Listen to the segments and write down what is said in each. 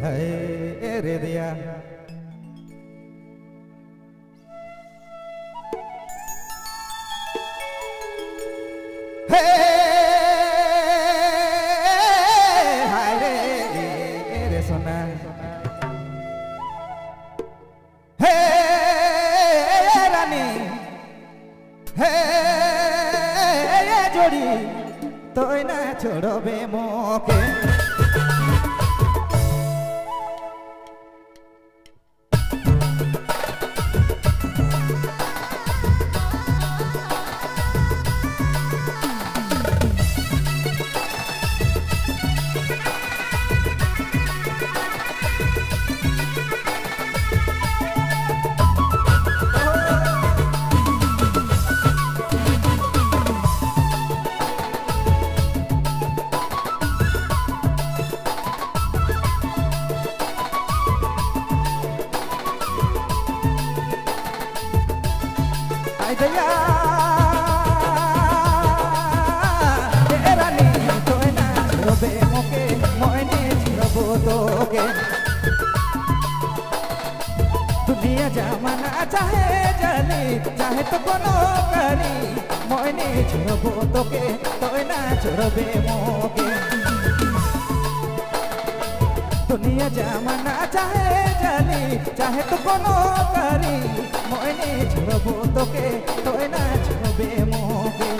है रे दिया हे हाय रे सोना हे रानी हे जोड़ी तो ना छोड़ो बे मोके दया रानी तो ना छोड़बे मोके मोने छोड़बो तोके दुनिया जमाना चाहे जली चाहे तो कोनो करी मोने छोड़बो तोके तो ना छोड़बे मोके दुनिया जमाना चाहे जली चाहे तो कोनो करी मोने छोड़बो तोके तो ना छोड़बे मोके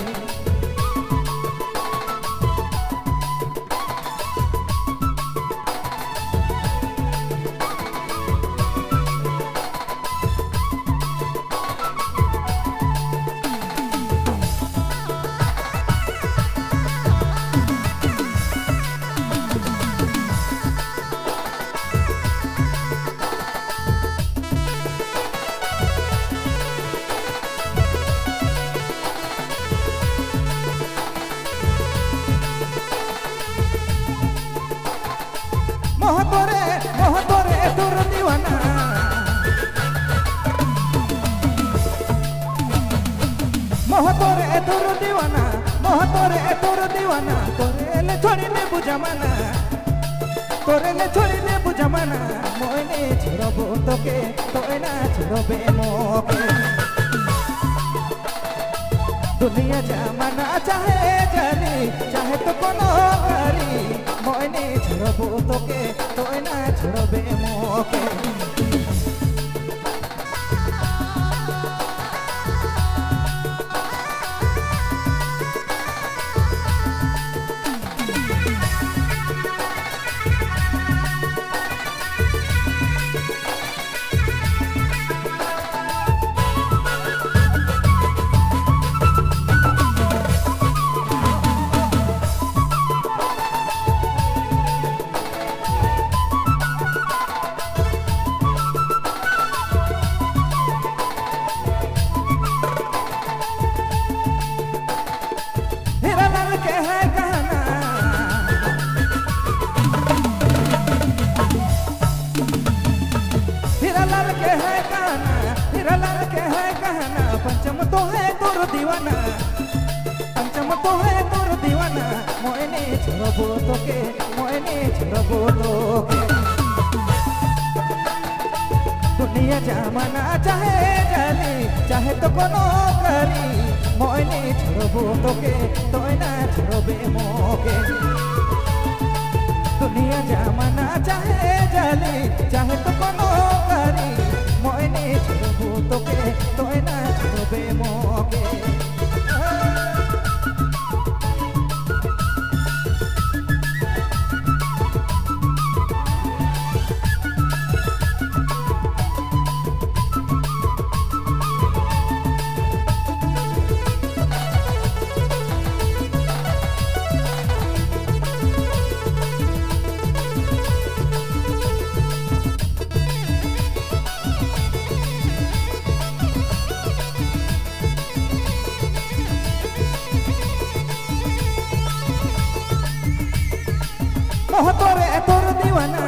मोहतोरे तुर दीवाना मोहतोरे तुर दीवाना मोहतोरे तुर दीवाना तोरे ले छोड़ी ने बुझमाना तोरे ले छोड़ी ने बुझमाना मोने छोड़बो तोके तो ना छोड़बे मोके दुनिया जमाना चाहे जली चाहे तो कोनो करी मोने छोड़बो तोके तो ना छोड़बे मोके पंचम तो है तोर दीवाना पंचम तो है तोर दीवाना मोने छोड़बो तोके मोने छोड़बो तोके दुनिया जमाना चाहे जली चाहे तो कोनो करी मोने छोड़बो तोके तो ना छोड़बे मोके दुनिया जमाना चाहे जली चाहे तो कोनो करी मोने छोड़बो तोके तो ना छोड़बे मोके मोहतोरे तुर दीवाना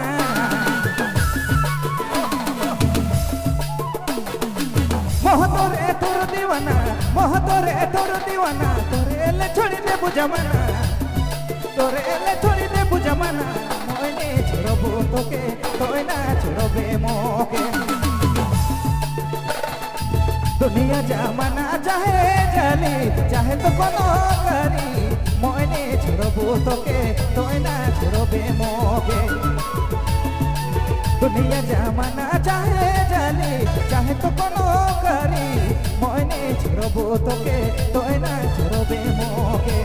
मोहतोरे तुर दीवाना मोहतोरे तुर दीवाना तोरे ले छोड़ी दे बुझमाना तोरे ले छोड़ी दे बुझमाना मोने छोड़बो तोके जमाना चाहे जली चाहे तो कोनो करी मोने छोड़बो तोके तोय ना छोड़बे मोके दुनिया जमाना चाहे जली चाहे तो कोनो करी मोने छोड़बो तोके तोय ना छोड़बे मोके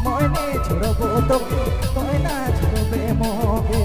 मोने छोड़बो तोके तोय ना छोड़बे मोके